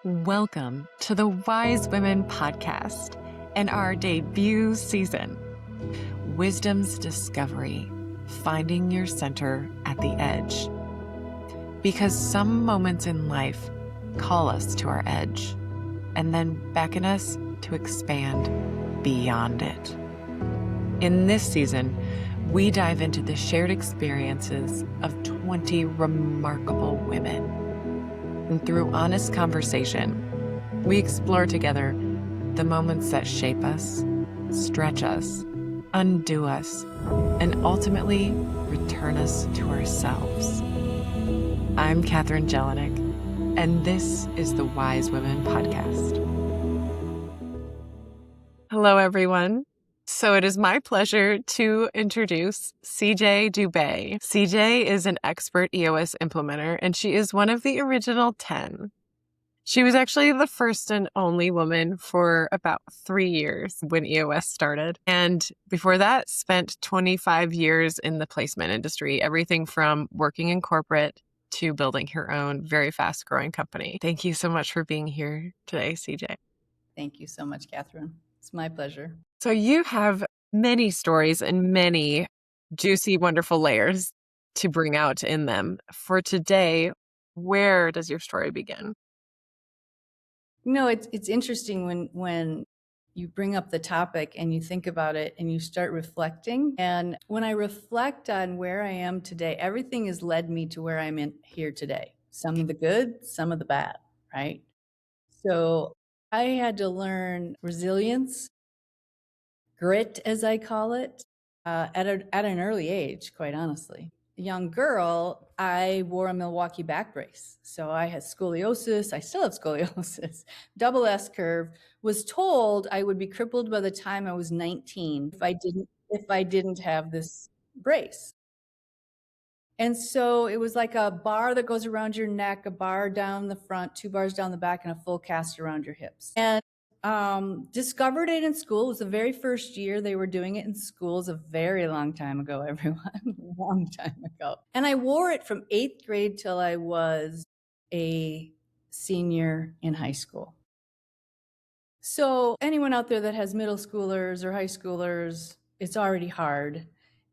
Welcome to the Wise Women Podcast and our debut season, Wisdom's Discovery, Finding Your Center at the Edge. Because some moments in life call us to our edge and then beckon us to expand beyond it. In this season, we dive into the shared experiences of 20 remarkable women. And through honest conversation, we explore together the moments that shape us, stretch us, undo us, and ultimately return us to ourselves. I'm Katherine Jelinek, and this is the Wise Women Podcast. Hello, everyone. So it is my pleasure to introduce DuBe. CJ is an expert EOS implementer, and she is one of the original 10. She was actually the first and only woman for about 3 years when EOS started. And before that, spent 25 years in the placement industry, everything from working in corporate to building her own very fast-growing company. Thank you so much for being here today, CJ. Thank you so much, Katherine. It's my pleasure. So you have many stories and many juicy, wonderful layers to bring out in them. For today, where does your story begin? No, it's interesting when you bring up the topic and you think about it and you start reflecting. And when I reflect on where I am today, everything has led me to where I'm in here today. Some of the good, some of the bad, right? So I had to learn resilience, grit, as I call it, at an early age, quite honestly. A young girl, I wore a Milwaukee back brace. So I had scoliosis. I still have scoliosis, double S curve. Was told I would be crippled by the time I was 19 if I didn't have this brace. And so it was like a bar that goes around your neck, a bar down the front, 2 bars down the back, and a full cast around your hips. And discovered it in school. It was the very first year they were doing it in schools, a very long time ago, everyone, a long time ago. And I wore it from 8th grade till I was a senior in high school. So anyone out there that has middle schoolers or high schoolers, it's already hard.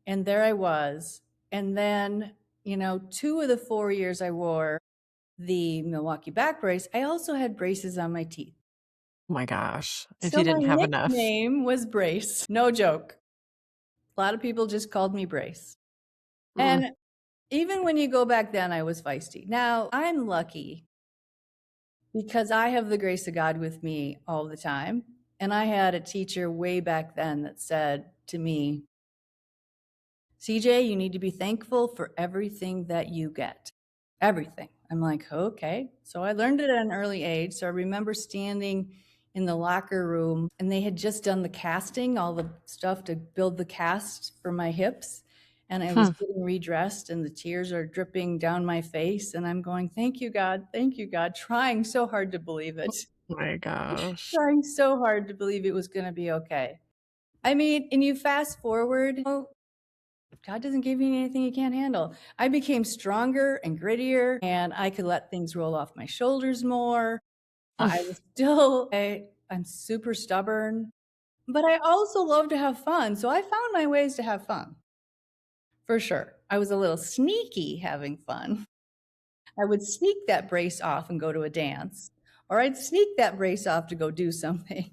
And there I was. And then, 2 of the 4 years I wore the Milwaukee back brace, I also had braces on my teeth. Oh my gosh, if So you didn't have enough. my nickname was Brace. No joke. A lot of people just called me Brace. And even when you go back then, I was feisty. Now, I'm lucky because I have the grace of God with me all the time. And I had a teacher way back then that said to me, CJ, you need to be thankful for everything that you get. Everything. I'm like, okay. So I learned it at an early age. So I remember standing in the locker room and they had just done the casting, all the stuff to build the cast for my hips. And I was getting redressed and the tears are dripping down my face. And I'm going, thank you, God, trying so hard to believe it. Oh my gosh. Trying so hard to believe it was going to be okay. I mean, and you fast forward, God doesn't give you anything you can't handle. I became stronger and grittier and I could let things roll off my shoulders more. I was still, I'm super stubborn, but I also love to have fun. So I found my ways to have fun. For sure. I was a little sneaky having fun. I would sneak that brace off and go to a dance, or I'd sneak that brace off to go do something.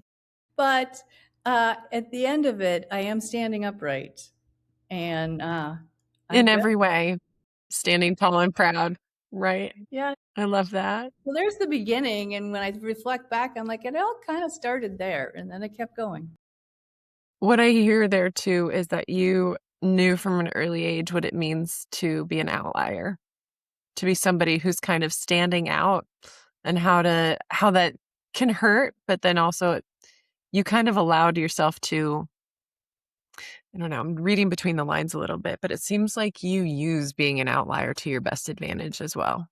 But at the end of it, I am standing upright. And in every way, standing tall and proud, right? Yeah. I love that. Well, there's the beginning. And when I reflect back, I'm like, it all kind of started there. And then it kept going. What I hear there too is that you knew from an early age what it means to be an outlier, to be somebody who's kind of standing out and how that can hurt, but then also you kind of allowed yourself to, I don't know, I'm reading between the lines a little bit, but it seems like you use being an outlier to your best advantage as well.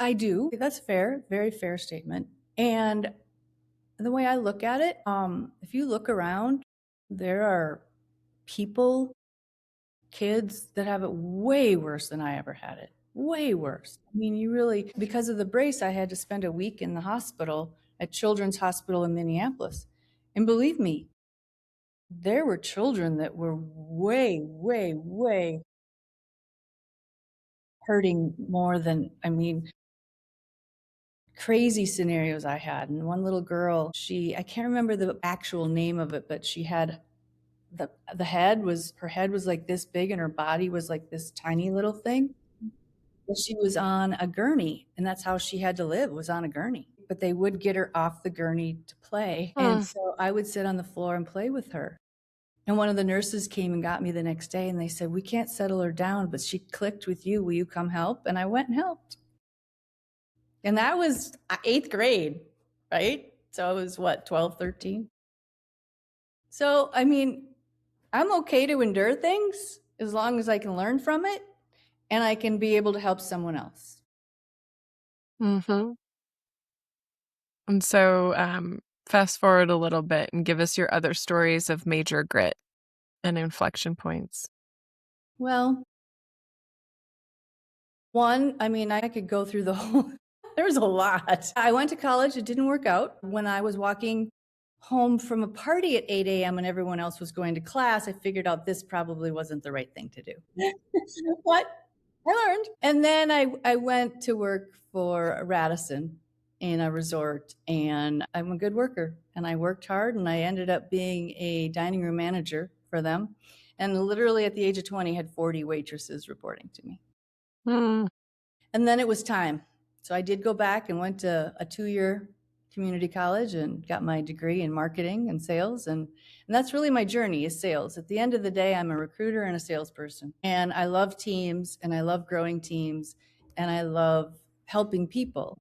I do. That's fair. Very fair statement. And the way I look at it, if you look around, there are people, kids that have it way worse than I ever had it. way worse. I mean, you really, because of the brace, I had to spend a week in the hospital at Children's Hospital in Minneapolis. And believe me, there were children that were way, way, way hurting more than, I mean, crazy scenarios I had. And one little girl, I can't remember the actual name of it, but she had the head was, her head was like this big and her body was like this tiny little thing. But she was on a gurney, and that's how she had to live, was on a gurney. But they would get her off the gurney to play. And Mm. so I would sit on the floor and play with her. And one of the nurses came and got me the next day and they said, "We can't settle her down, but she clicked with you. Will you come help?" And I went and helped. And that was 8th grade, right? So I was what, 12, 13? So, I mean, I'm okay to endure things as long as I can learn from it and I can be able to help someone else. Mm-hmm. And so, fast forward a little bit and give us your other stories of major grit and inflection points. Well, one, I mean, I could go through the whole, there's a lot. I went to college, it didn't work out. When I was walking home from a party at 8 a.m. and everyone else was going to class, I figured out this probably wasn't the right thing to do. But I learned. And then I went to work for Radisson in a resort, and I'm a good worker. And I worked hard, and I ended up being a dining room manager for them. And literally at the age of 20, had 40 waitresses reporting to me. Mm. And then it was time. So I did go back and went to a 2-year community college and got my degree in marketing and sales. And that's really my journey, is sales. At the end of the day, I'm a recruiter and a salesperson. And I love teams and I love growing teams and I love helping people.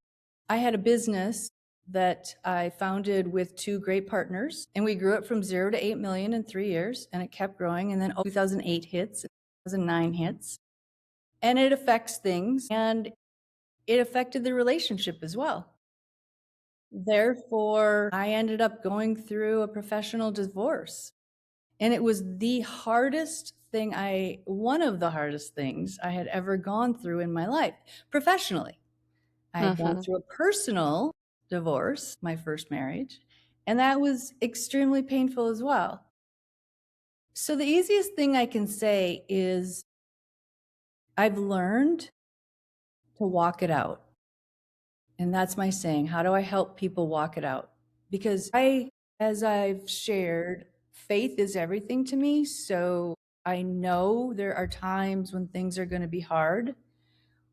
I had a business that I founded with 2 great partners, and we grew it from 0 to 8 million in 3 years, and it kept growing. And then 2008 hits, 2009 hits, and it affects things, and it affected the relationship as well. Therefore, I ended up going through a professional divorce. And it was the hardest thing one of the hardest things I had ever gone through in my life professionally. I had gone Mm-hmm. through a personal divorce, my first marriage, and that was extremely painful as well. So the easiest thing I can say is I've learned to walk it out. And that's my saying. How do I help people walk it out? Because as I've shared, faith is everything to me. So I know there are times when things are going to be hard.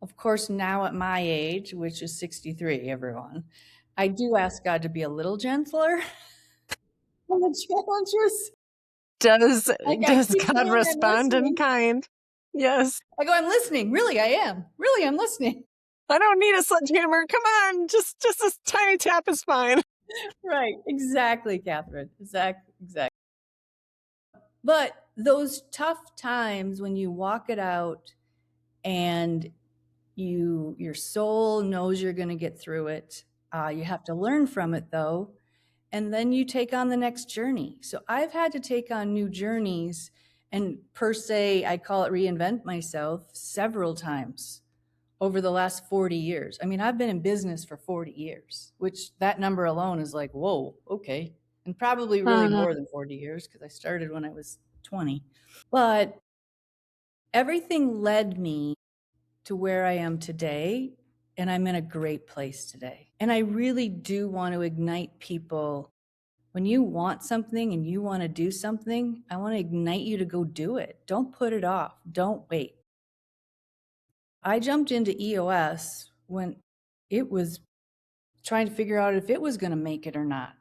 Of course, now at my age, which is 63, everyone, I do ask God to be a little gentler on the challenges. Does Like, I does keep God saying I'm respond in listening. kind? Yes. I go, I'm listening. Really, I am. Really, I'm listening. I don't need a sledgehammer. Come on, just this tiny tap is fine. Right. Exactly, Catherine. Exactly. But those tough times when you walk it out and your soul knows you're going to get through it, you have to learn from it though, and then you take on the next journey. So I've had to take on new journeys, and per se, I call it reinvent myself, several times over the last 40 years. I mean, I've been in business for 40 years, which that number alone is like, whoa, okay. And probably really Mhm. more than 40 years because I started when I was 20. But everything led me to where I am today, and I'm in a great place today. And I really do want to ignite people. When you want something and you want to do something, I want to ignite you to go do it. Don't put it off. Don't wait. I jumped into EOS when it was trying to figure out if it was going to make it or not.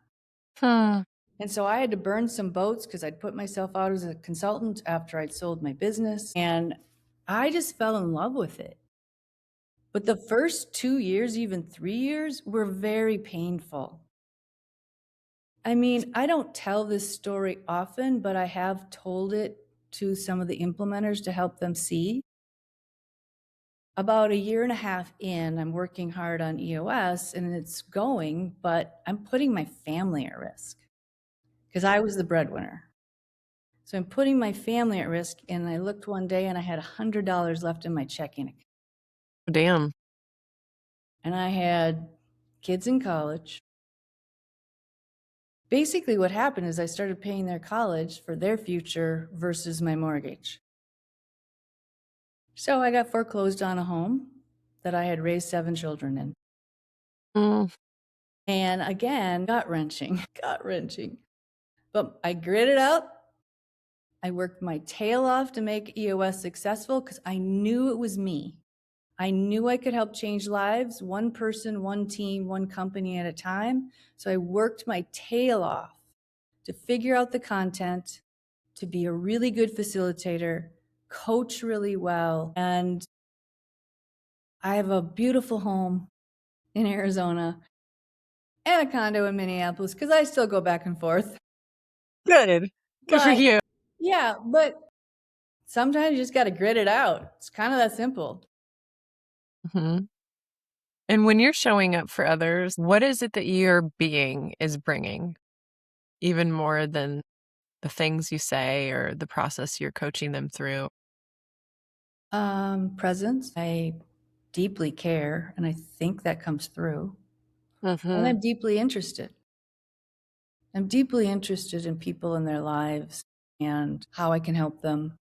Hmm. And so I had to burn some boats because I'd put myself out as a consultant after I'd sold my business. And I just fell in love with it. But the first 2 years, even 3 years, were very painful. I mean, I don't tell this story often, but I have told it to some of the implementers to help them see. About a year and a half in, I'm working hard on EOS and it's going, but I'm putting my family at risk because I was the breadwinner. So I'm putting my family at risk. And I looked one day and I had $100 left in my checking account. Damn. And I had kids in college. Basically, what happened is I started paying their college for their future versus my mortgage. So I got foreclosed on a home that I had raised 7 children in. Mm. And again, gut wrenching, gut wrenching. But I gritted up. I worked my tail off to make EOS successful because I knew it was me. I knew I could help change lives, one person, one team, one company at a time. So I worked my tail off to figure out the content, to be a really good facilitator, coach really well. And I have a beautiful home in Arizona and a condo in Minneapolis because I still go back and forth. Good. Good for But you. yeah, but sometimes you just got to grit it out. It's kind of that simple. Mhm. And when you're showing up for others, what is it that your being is bringing, even more than the things you say or the process you're coaching them through? Presence. I deeply care, and I think that comes through. And Mm-hmm. I'm deeply interested. I'm deeply interested in people and their lives and how I can help them.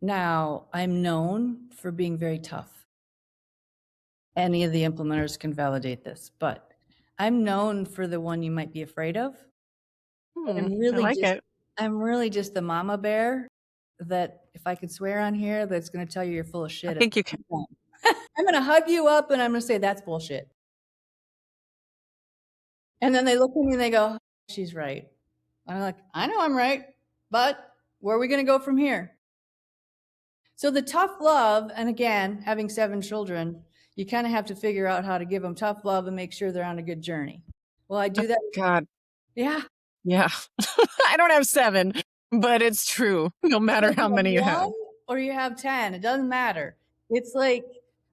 Now, I'm known for being very tough. Any of the implementers can validate this, but I'm known for the one you might be afraid of. But I like it. I'm really just the mama bear that, if I could swear on here, that's going to tell you you're full of I shit at think the you can. same time. I'm going to hug you up and I'm going to say that's bullshit. And then they look at me and they go, she's right. And I'm like, I know I'm right, but where are we going to go from here? So the tough love, and again, having 7 children, you kind of have to figure out how to give them tough love and make sure they're on a good journey. Well, I do that. God. Yeah. Yeah. I don't have 7, but it's true. No matter Whether how you have many you have. 1 or you have 10, it doesn't matter. It's like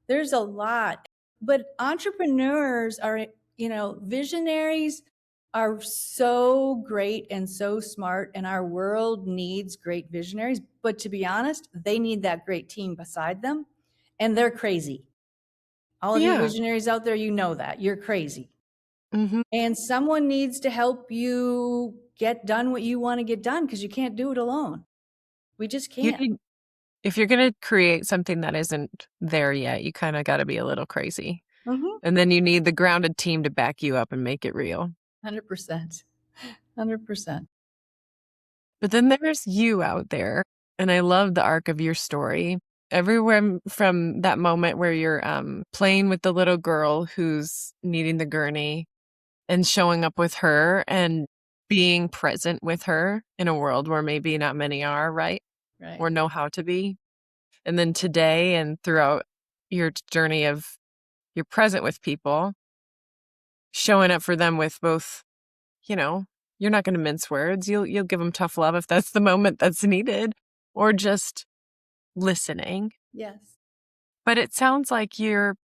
there's a lot. But entrepreneurs are, visionaries are so great and so smart, and our world needs great visionaries. But to be honest, they need that great team beside them, and they're crazy. All of you Yeah. visionaries out there, you know that. You're crazy. Mm-hmm. And someone needs to help you get done what you want to get done because you can't do it alone. We just You can't. need, if you're going to create something that isn't there yet, you kind of got to be a little crazy. Mhm. And then you need the grounded team to back you up and make it real. 100%. 100%. But then there's you out there. And I love the arc of your story. Everywhere from that moment where you're playing with the little girl who's needing the gurney and showing up with her and being present with her in a world where maybe not many are, right? Right. Or know how to be. And then today and throughout your journey of you're present with people, showing up for them with both, you know, you're not going to mince words. You'll give them tough love if that's the moment that's needed, or just listening. Yes. But it sounds like you're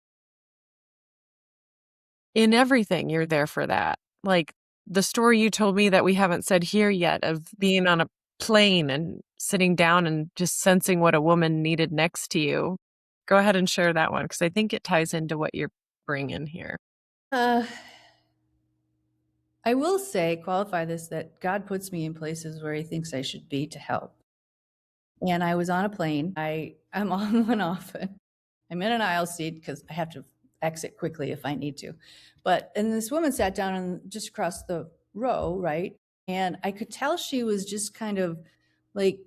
in everything. You're there for that. Like the story you told me that we haven't said here yet of being on a plane and sitting down and just sensing what a woman needed next to you. Go ahead and share that one because I think it ties into what you're bringing here. Uh, I will say, qualify this, that God puts me in places where he thinks I should be to help. And I was on a plane. I'm on one often. I'm in an aisle seat because I have to exit quickly if I need to. And this woman sat down and just across the row, right? And I could tell she was just kind of like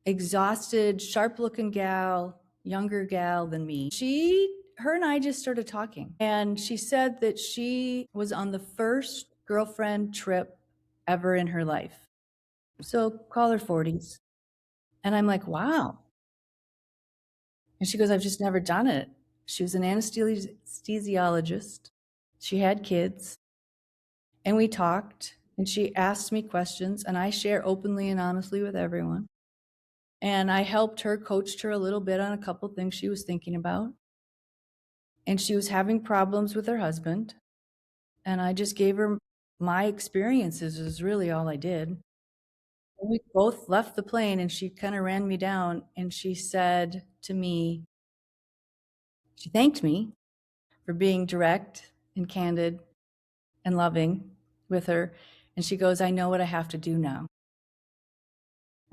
exhausted, sharp looking gal, younger gal than me. Her and I just started talking. And she said that she was on the first girlfriend trip ever in her life. So call her 40s. And I'm like, wow. And she goes, I've just never done it. She was an anesthesiologist. She had kids. And we talked. And she asked me questions. And I share openly and honestly with everyone. And I helped her, coached her a little bit on a couple things she was thinking about. And she was having problems with her husband. And I just gave her my experiences, is really all I did. And we both left the plane and she kind of ran me down and she said to me, She thanked me for being direct and candid and loving with her. And she goes, I know what I have to do now.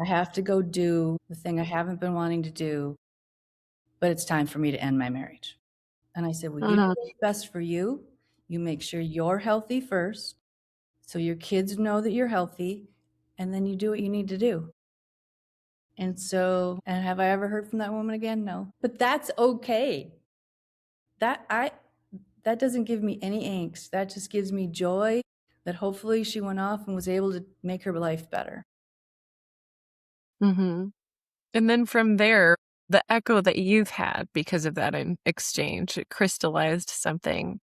I have to go do the thing I haven't been wanting to do, but it's time for me to end my marriage. And I said, well, you know Mm. what's best for you. You make sure you're healthy first, so your kids know that you're healthy, and then you do what you need to do. And have I ever heard from that woman again? No. But that's okay. That doesn't give me any angst. That just gives me joy that hopefully she went off and was able to make her life better. Mm-hmm. And then from there, the echo that you've had because of that exchange, it crystallized something.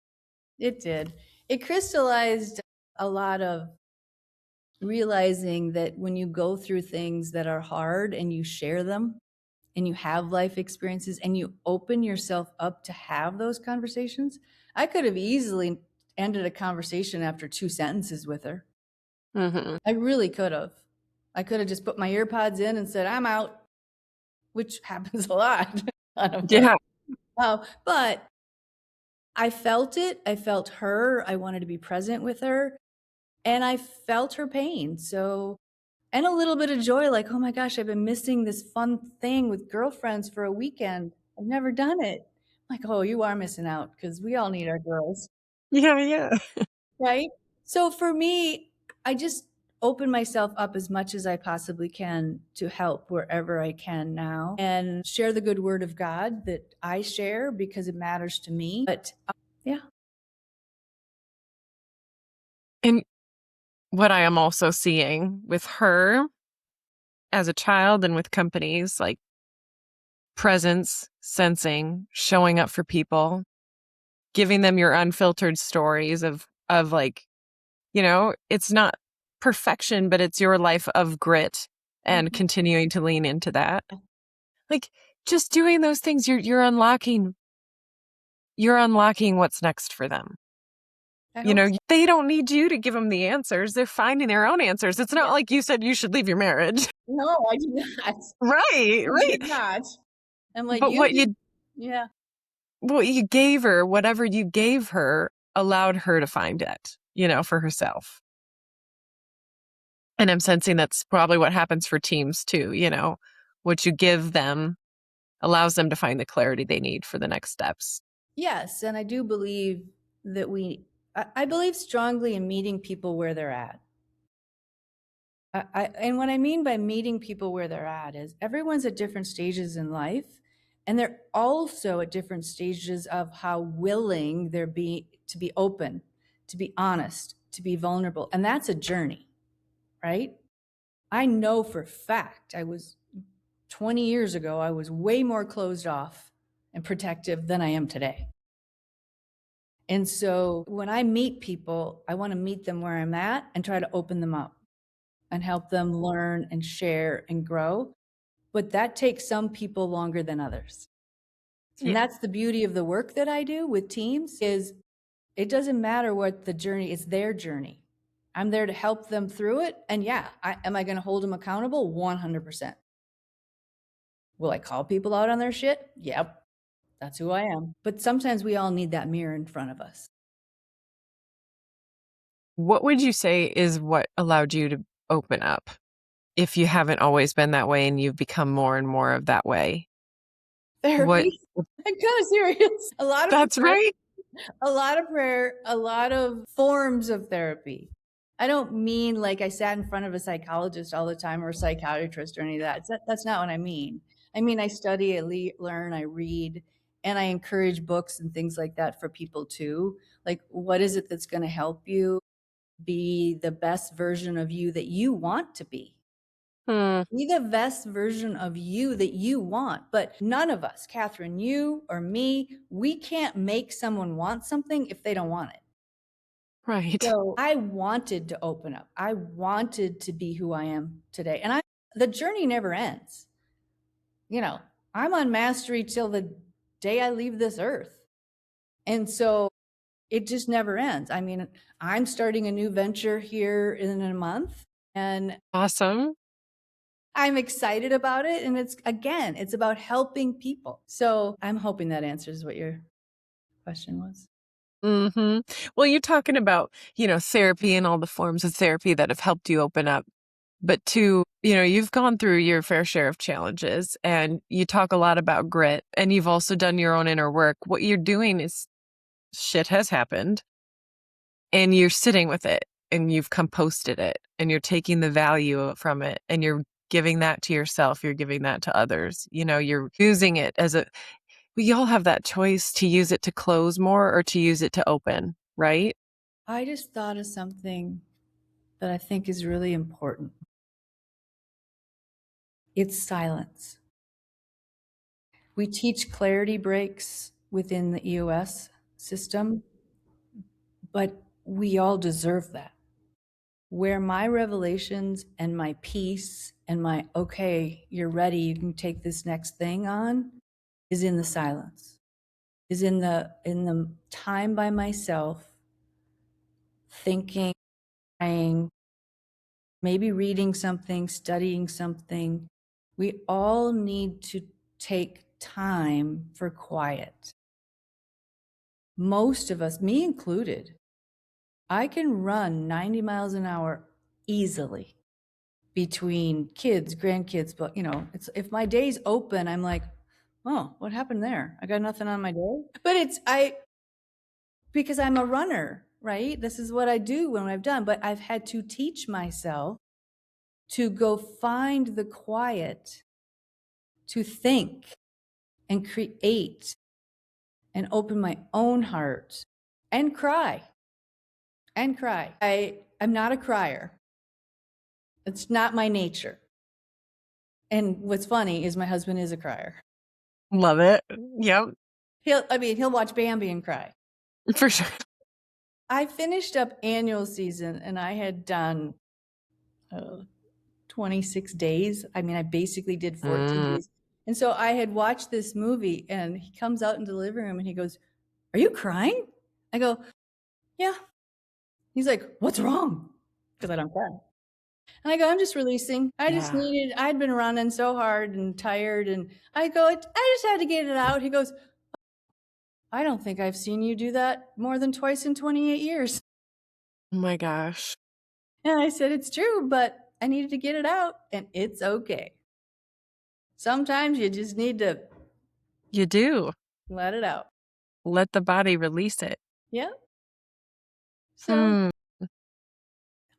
It did. It crystallized a lot of realizing that when you go through things that are hard and you share them and you have life experiences and you open yourself up to have those conversations, I could have easily ended a conversation after 2 sentences with her. Mm-hmm. I really could have. I could have just put my ear pods in and said, I'm out, which happens a lot. Yeah. But I felt it. I felt her. I wanted to be present with her. And I felt her pain. So, and a little bit of joy, like, oh my gosh, I've been missing this fun thing with girlfriends for a weekend. I've never done it. I'm like, oh, you are missing out because we all need our girls, Yeah. Yeah. right? So for me, I just open myself up as much as I possibly can to help wherever I can now and share the good word of God that I share because it matters to me. But yeah. And what I am also seeing with her as a child and with companies, like presence, sensing, showing up for people, giving them your unfiltered stories of like, it's not perfection, but it's your life of grit and continuing to lean into that. Like just doing those things, you're unlocking what's next for them. I hope so. They don't need you to give them the answers. They're finding their own answers. It's not like you said you should leave your marriage. No, I did not. Right, I right. did not. I'm like, But yeah. what you gave her, whatever you gave her, allowed her to find it, for herself. And I'm sensing that's probably what happens for teams too, what you give them allows them to find the clarity they need for the next steps. Yes, and I do believe that I believe strongly in meeting people where they're at. And what I mean by meeting people where they're at is everyone's at different stages in life, and they're also at different stages of how willing they're to be open, to be honest, to be vulnerable. And that's a journey, right? I know for a fact 20 years ago, I was way more closed off and protective than I am today. And so when I meet people, I want to meet them where I'm at and try to open them up and help them learn and share and grow. But that takes some people longer than others. Yeah. And that's the beauty of the work that I do with teams is it doesn't matter what the journey is, their journey. I'm there to help them through it. And yeah, am I going to hold them accountable? 100%. Will I call people out on their shit? Yep. That's who I am. But sometimes we all need that mirror in front of us. What would you say is what allowed you to open up if you haven't always been that way and you've become more and more of that way? Therapy. I'm kind of serious. That's right. A lot of prayer, a lot of forms of therapy. I don't mean like I sat in front of a psychologist all the time or a psychiatrist or any of that. That's not what I mean. I mean, I study, I learn, I read, and I encourage books and things like that for people too. Like, what is it that's going to help you be the best version of you that you want to be? Be the best version of you that you want. But none of us, Catherine, you or me, we can't make someone want something if they don't want it. Right. So I wanted to open up. I wanted to be who I am today. And the journey never ends. I'm on mastery till the day I leave this earth. And so it just never ends. I mean, I'm starting a new venture here in a month. And Awesome. I'm excited about it. And it's about helping people. So I'm hoping that answers what your question was. Well, you're talking about, therapy and all the forms of therapy that have helped you open up. But two, you've gone through your fair share of challenges and you talk a lot about grit and you've also done your own inner work. What you're doing is shit has happened and you're sitting with it and you've composted it and you're taking the value from it and you're giving that to yourself. You're giving that to others. You're using it we all have that choice to use it to close more or to use it to open, right? I just thought of something that I think is really important. It's silence. We teach clarity breaks within the EOS system, but we all deserve that. Where my revelations and my peace and my, okay, you're ready, you can take this next thing on, is in the silence, is in the time by myself, thinking, praying, maybe reading something, studying something. We all need to take time for quiet. Most of us, me included, I can run 90 miles an hour easily between kids, grandkids, but it's if my day's open, I'm like, oh, what happened there? I got nothing on my day. But because I'm a runner, right? This is what I do when I've done, but I've had to teach myself to go find the quiet, to think and create and open my own heart and cry. I'm not a crier. It's not my nature. And what's funny is my husband is a crier. Love it. Yep. He'll watch Bambi and cry. For sure. I finished up annual season and I had done 26 days. I basically did 14 days. And so I had watched this movie and he comes out into the living room and he goes, "Are you crying?" I go, "Yeah." He's like, "What's wrong?" Because I don't cry. And I go, "I'm just releasing. I'd been running so hard and tired." And I go, "I just had to get it out." He goes, "I don't think I've seen you do that more than twice in 28 years. Oh my gosh. And I said, "It's true, but I needed to get it out and it's okay. Sometimes you just need to You do. let it out." Let the body release it. Yeah. So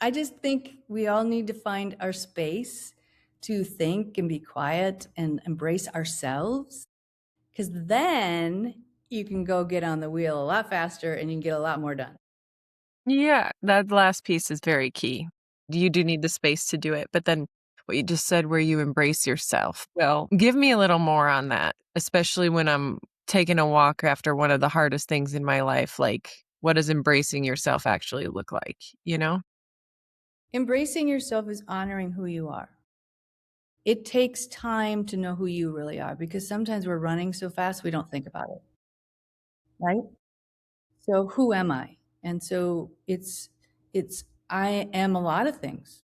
I just think we all need to find our space to think and be quiet and embrace ourselves. Because then you can go get on the wheel a lot faster and you can get a lot more done. Yeah, that last piece is very key. You do need the space to do it, but then what you just said where you embrace yourself. Well, give me a little more on that, especially when I'm taking a walk after one of the hardest things in my life. Like, what does embracing yourself actually look like, Embracing yourself is honoring who you are. It takes time to know who you really are because sometimes we're running so fast we don't think about it. Right? So who am I? And so I am a lot of things.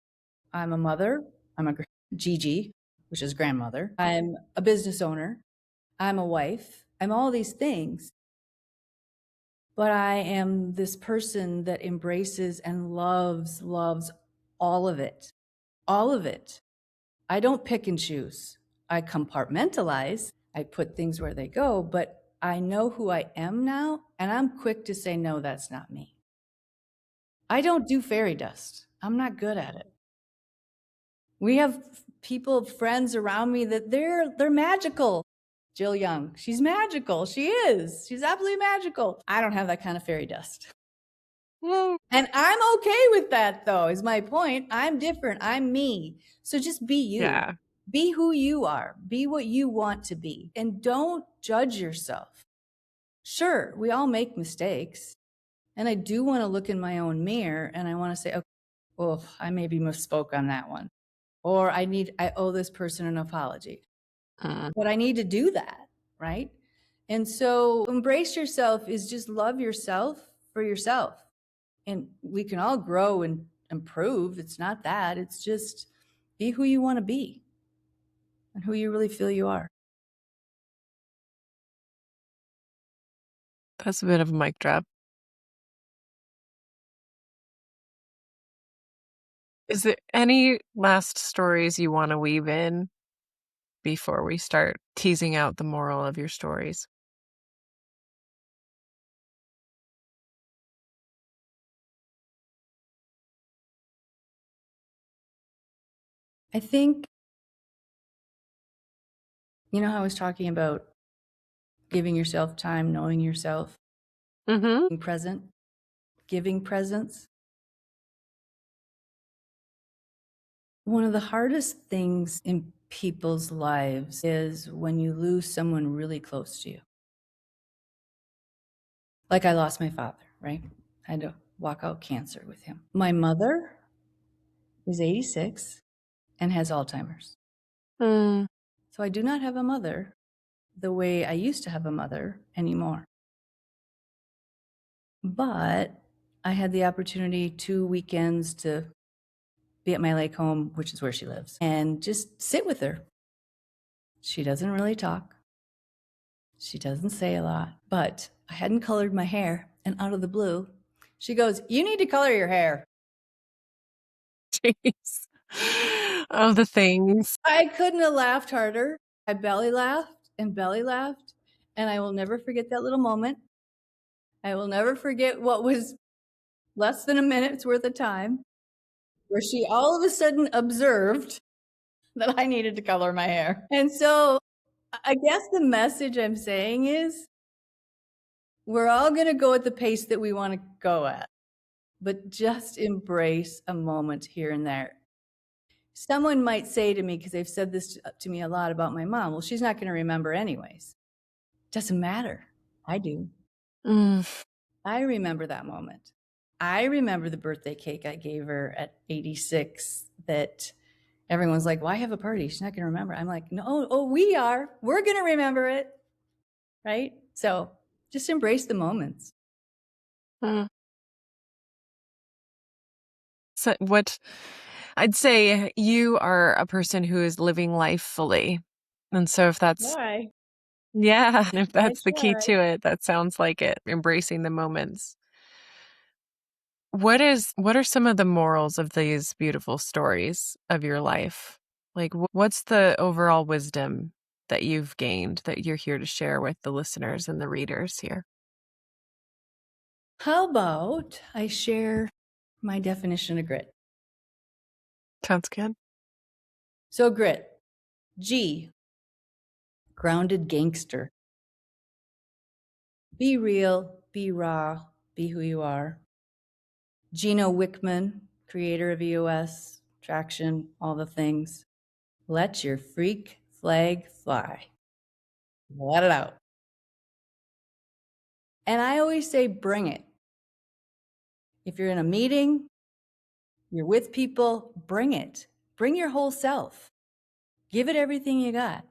I'm a mother. I'm a Gigi, which is grandmother. I'm a business owner. I'm a wife. I'm all these things. But I am this person that embraces and loves all of it. All of it. I don't pick and choose. I compartmentalize. I put things where they go, but I know who I am now, and I'm quick to say, no, that's not me. I don't do fairy dust. I'm not good at it. We have friends around me that they're magical. Jill Young, she's magical. She is. She's absolutely magical. I don't have that kind of fairy dust. And I'm okay with that, though, is my point. I'm different. I'm me. So just be you. Yeah. Be who you are. Be what you want to be. And don't judge yourself. Sure, we all make mistakes. And I do want to look in my own mirror and I want to say, okay, oh, I maybe misspoke on that one. Or I owe this person an apology. But I need to do that, right? And so embrace yourself is just love yourself for yourself. And we can all grow and improve. It's not that. It's just be who you want to be. and who you really feel you are. That's a bit of a mic drop. Is there any last stories you want to weave in before we start teasing out the moral of your stories? I think, you know how I was talking about giving yourself time, knowing yourself, Mm-hmm. being present, giving presence. One of the hardest things in people's lives is when you lose someone really close to you. Like I lost my father, right? I had to walk out cancer with him. My mother is 86 and has Alzheimer's. Mm. So I do not have a mother the way I used to have a mother anymore. But I had the opportunity 2 weekends to be at my lake home, which is where she lives, and just sit with her. She doesn't really talk. She doesn't say a lot, but I hadn't colored my hair, and out of the blue, she goes, "You need to color your hair." Jeez. Oh, the things. I couldn't have laughed harder. I belly laughed and belly laughed, and I will never forget that little moment. I will never forget what was less than a minute's worth of time where she all of a sudden observed that I needed to color my hair. And so I guess the message I'm saying is we're all going to go at the pace that we want to go at, but just embrace a moment here and there. Someone might say to me, because they've said this to me a lot about my mom, well, she's not going to remember anyways. Doesn't matter. I do. Mm. I remember that moment. I remember the birthday cake I gave her at 86 that everyone's like, why have a party? She's not going to remember. I'm like, no, oh, we are. We're going to remember it. Right? So just embrace the moments. Mm. So what I'd say you are a person who is living life fully. And so if that's, Why? yeah, if I that's the key try. to it, that sounds like it, embracing the moments. What are some of the morals of these beautiful stories of your life? Like what's the overall wisdom that you've gained that you're here to share with the listeners and the readers here? How about I share my definition of grit? Sounds good. So, grit, G, grounded gangster. Be real, be raw, be who you are. Gino Wickman, creator of EOS, Traction, all the things. Let your freak flag fly. Let it out. And I always say, bring it. If you're in a meeting, you're with people, bring it. Bring your whole self. Give it everything you got.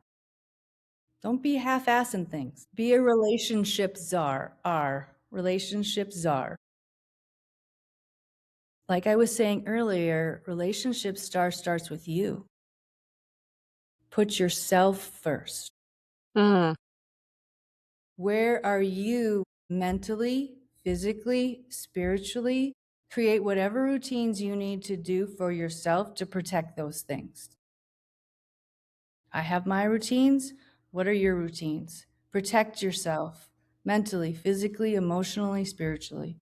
Don't be half-assing things. Be a relationship czar. Relationship czar. Like I was saying earlier, relationship star starts with you. Put yourself first. Mm. Where are you mentally, physically, spiritually? Create whatever routines you need to do for yourself to protect those things. I have my routines. What are your routines? Protect yourself mentally, physically, emotionally, spiritually.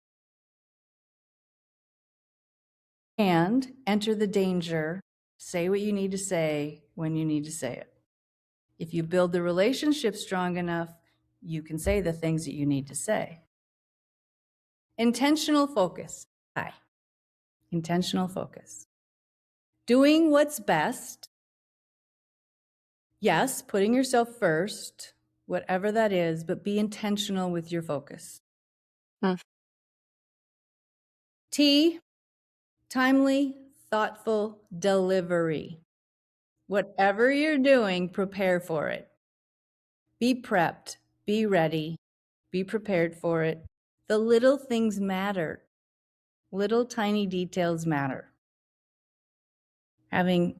And enter the danger. Say what you need to say when you need to say it. If you build the relationship strong enough, you can say the things that you need to say. Intentional focus. Hi. Intentional focus. Doing what's best. Yes, putting yourself first, whatever that is, but be intentional with your focus. Mm. T, timely, thoughtful delivery. Whatever you're doing, prepare for it. Be prepped, be ready, be prepared for it. The little things matter. Little tiny details matter. Having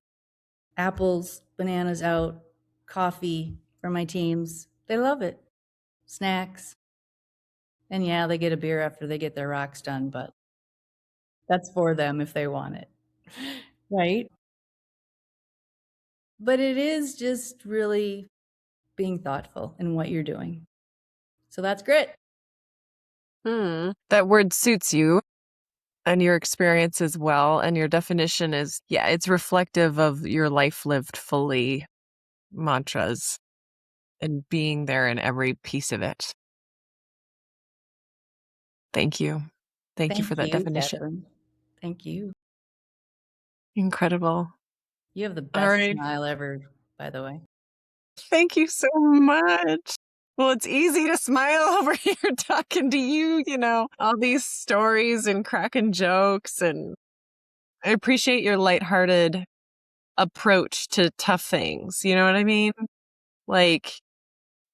apples, bananas out coffee for my teams. They love it. Snacks. And yeah, they get a beer after they get their rocks done, but that's for them if they want it. Right? But it is just really being thoughtful in what you're doing. So that's grit. That word suits you and your experience as well. And your definition is, it's reflective of your life lived fully mantras and being there in every piece of it. Thank you. Thank you for that definition. Catherine. Thank you. Incredible. You have the All best right. smile ever, by the way. Thank you so much. Well, it's easy to smile over here talking to you, all these stories and cracking jokes. And I appreciate your lighthearted approach to tough things. You know what I mean? Like,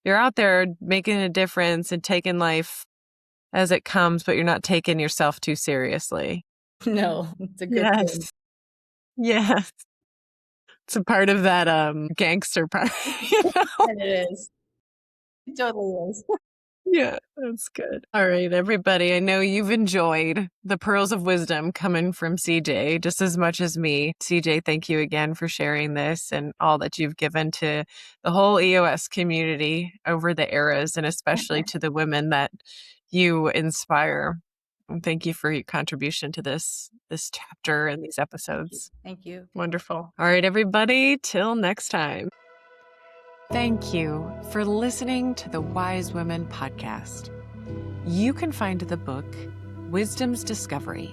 you're out there making a difference and taking life as it comes, but you're not taking yourself too seriously. No, it's a good thing. Yes. It's a part of that gangster part, And it is. It totally is. Yeah, that's good. All right, everybody. I know you've enjoyed the pearls of wisdom coming from CJ just as much as me. CJ, thank you again for sharing this and all that you've given to the whole EOS community over the eras, and especially to the women that you inspire. And thank you for your contribution to this chapter and these episodes. Thank you. Wonderful. All right, everybody. Till next time. Thank you for listening to the Wise Women podcast. You can find the book, Wisdom's Discovery,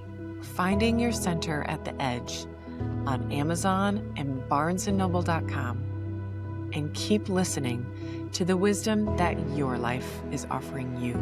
Finding Your Center at the Edge, on Amazon and barnesandnoble.com. And keep listening to the wisdom that your life is offering you.